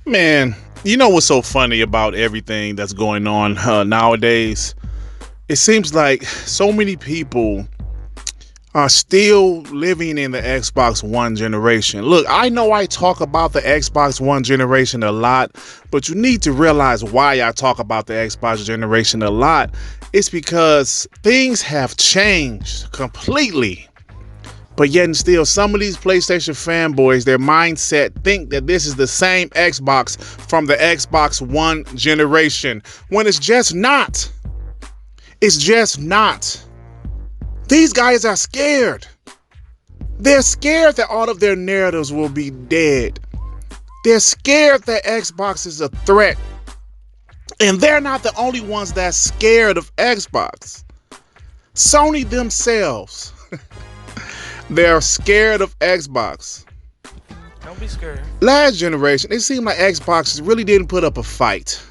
Man, you know what's so funny about everything that's going on nowadays? It seems like so many people are still living in the Xbox One generation. Look, I know I talk about the Xbox One generation a lot, but you need to realize why I talk about the Xbox generation a lot. It's because things have changed completely. But yet and still, some of these PlayStation fanboys, their mindset think that this is the same Xbox from the Xbox One generation, when it's just not. It's just not. These guys are scared. They're scared that all of their narratives will be dead. They're scared that Xbox is a threat. And they're not the only ones that's scared of Xbox. Sony themselves. They're scared of Xbox. Don't be scared. Last generation, it seemed like Xbox really didn't put up a fight.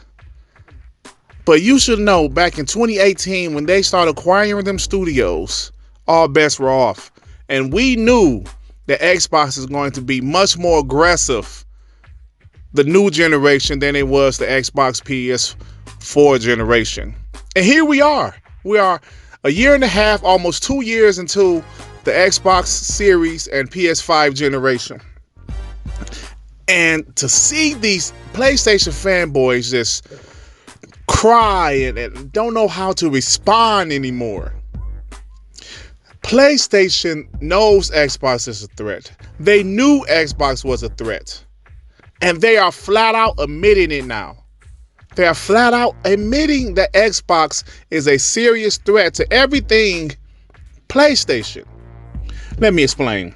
But you should know, back in 2018, when they started acquiring them studios, all bets were off. And we knew that Xbox is going to be much more aggressive, the new generation, than it was the Xbox PS4 generation. And here we are. We are a year and a half, almost 2 years into the Xbox Series and PS5 generation. And to see these PlayStation fanboys just cry and don't know how to respond anymore. PlayStation knows Xbox is a threat. They knew Xbox was a threat. And they are flat out admitting it now. They are flat out admitting that Xbox is a serious threat to everything PlayStation. Let me explain.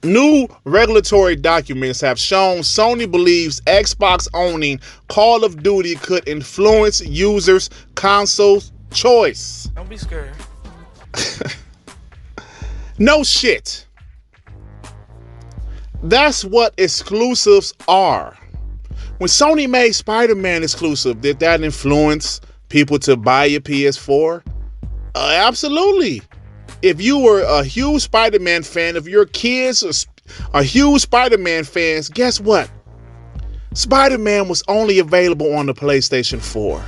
New regulatory documents have shown Sony believes Xbox owning Call of Duty could influence users' console choice. Don't be scared. No shit. That's what exclusives are. When Sony made Spider-Man exclusive, did that influence people to buy a PS4? Absolutely. If you were a huge Spider-Man fan, if your kids are huge Spider-Man fans, guess what? Spider-Man was only available on the PlayStation 4.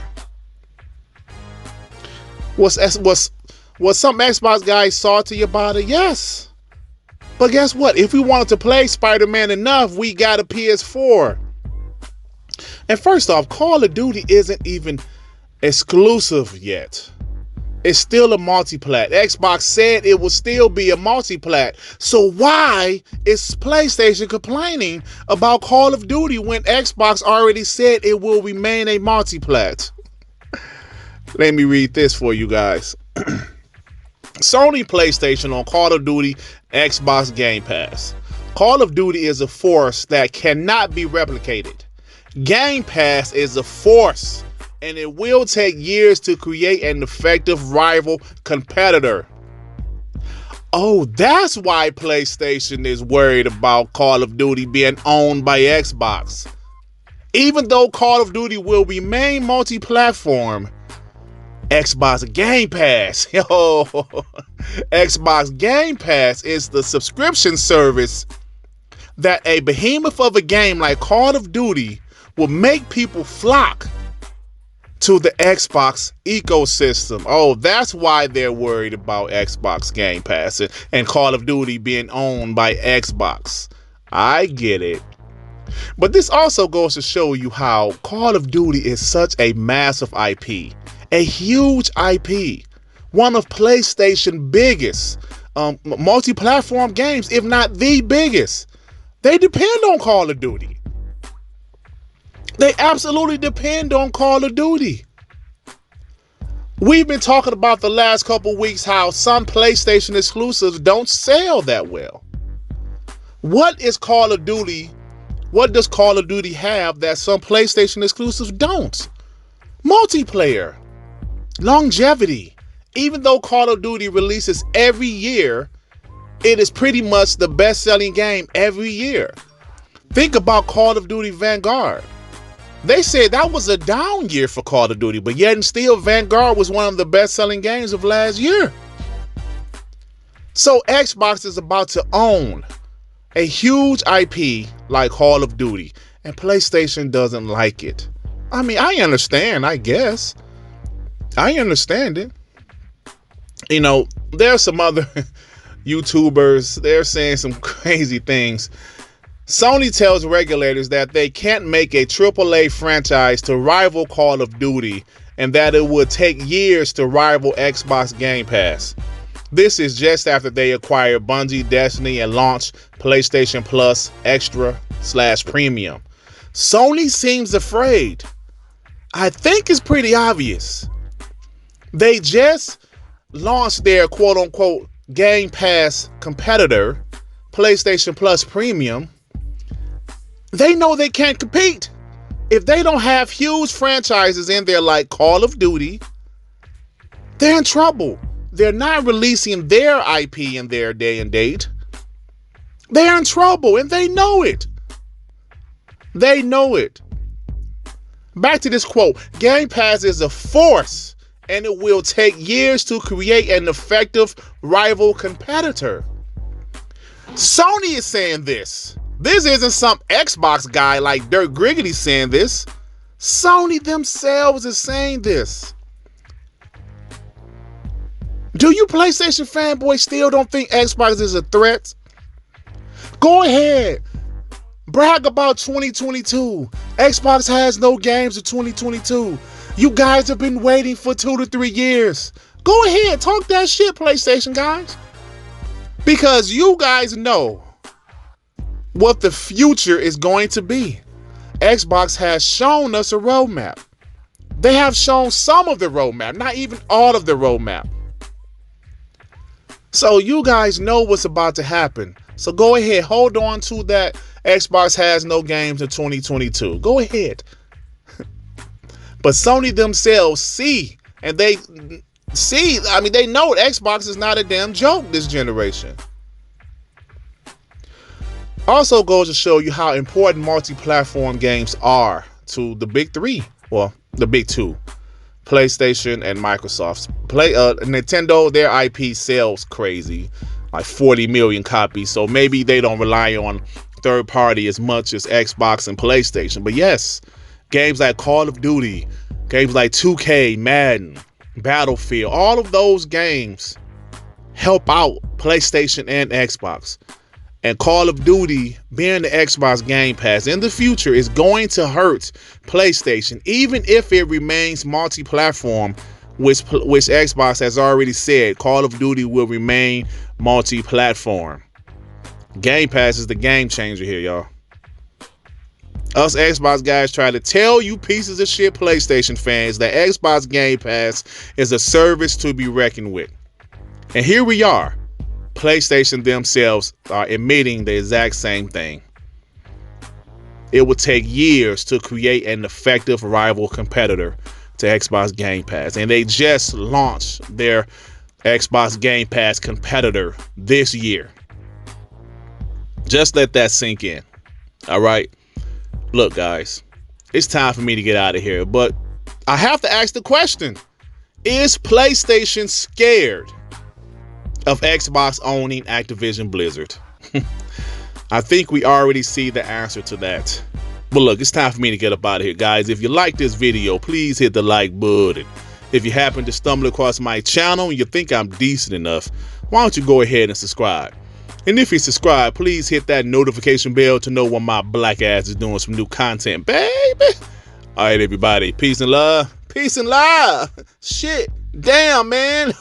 Was some Xbox guys salty about it? Yes. But guess what? If we wanted to play Spider-Man enough, we got a PS4. And first off, Call of Duty isn't even exclusive yet. It's still a multi-plat. Xbox said it will still be a multi-plat. So why is PlayStation complaining about Call of Duty when Xbox already said it will remain a multi-plat? Let me read this for you guys. Sony PlayStation on Call of Duty Xbox Gamepass. Call of Duty is a force that cannot be replicated. Gamepass is a force, and it will take years to create an effective rival competitor. Oh, that's why PlayStation is worried about Call of Duty being owned by Xbox. Even though Call of Duty will remain multi-platform, Xbox Game Pass, Xbox Game Pass is the subscription service that a behemoth of a game like Call of Duty will make people flock to the Xbox ecosystem. Oh, that's why they're worried about Xbox Game Pass and Call of Duty being owned by Xbox. I get it. But this also goes to show you how Call of Duty is such a massive IP, a huge IP, one of PlayStation's biggest multi-platform games, if not the biggest. They depend on Call of Duty. They absolutely depend on Call of Duty. We've been talking about the last couple weeks how some PlayStation exclusives don't sell that well. What is Call of Duty? What does Call of Duty have that some PlayStation exclusives don't? Multiplayer, longevity. Even though Call of Duty releases every year, it is pretty much the best-selling game every year. Think about Call of Duty Vanguard. They said that was a down year for Call of Duty, but yet and still Vanguard was one of the best-selling games of last year. So Xbox is about to own a huge IP like Call of Duty. and PlayStation doesn't like it. I mean, I understand, I guess. I understand it. You know, there's some other YouTubers, they're saying some crazy things. Sony tells regulators that they can't make a AAA franchise to rival Call of Duty and that it would take years to rival Xbox Game Pass. This is just after they acquired Bungie, Destiny, and launched PlayStation Plus Extra/Premium. Sony seems afraid. I think it's pretty obvious. They just launched their quote-unquote Game Pass competitor, PlayStation Plus Premium. They know they can't compete. If they don't have huge franchises in there like Call of Duty, they're in trouble. They're not releasing their IP in their day and date. They're in trouble, and they know it. They know it. Back to this quote. Game Pass is a force, and it will take years to create an effective rival competitor. Sony is saying this. This isn't some Xbox guy like Durt Griggity saying this. Sony themselves is saying this. Do you PlayStation fanboys still don't think Xbox is a threat? Go ahead. Brag about 2022. Xbox has no games in 2022. You guys have been waiting for 2 to 3 years. Go ahead. Talk that shit, PlayStation guys. Because you guys know what the future is going to be. Xbox has shown us a roadmap. They have shown some of the roadmap, not even all of the roadmap. So you guys know what's about to happen. So go ahead, hold on to that Xbox has no games in 2022. Go ahead. But Sony themselves see, and they see, I mean, they know Xbox is not a damn joke this generation. Also goes to show you how important multi-platform games are to the big three. Well, the big two. PlayStation and Microsoft. Nintendo, their IP sells crazy. Like 40 million copies. So maybe they don't rely on third party as much as Xbox and PlayStation. But yes, games like Call of Duty, games like 2K, Madden, Battlefield, all of those games help out PlayStation and Xbox. And Call of Duty being the Xbox Game Pass in the future is going to hurt PlayStation, even if it remains multi-platform, which Xbox has already said Call of Duty will remain multi-platform. Game Pass is the game changer here, y'all. Us Xbox guys try to tell you pieces of shit PlayStation fans that Xbox Game Pass is a service to be reckoned with. And here we are. PlayStation themselves are admitting the exact same thing. It would take years to create an effective rival competitor to Xbox Game Pass. And they just launched their Xbox Game Pass competitor this year. Just let that sink in. All right. Look, guys, it's time for me to get out of here. But I have to ask the question. Is PlayStation scared of Xbox owning Activision Blizzard? I think we already see the answer to that. But look, it's time for me to get up out of here, guys. If you like this video, please hit the like button. If you happen to stumble across my channel and you think I'm decent enough, why don't you go ahead and subscribe? And if you subscribe, please hit that notification bell to know when my black ass is doing some new content, baby. All right, everybody. Peace and love. Peace and love. Shit. Damn, man.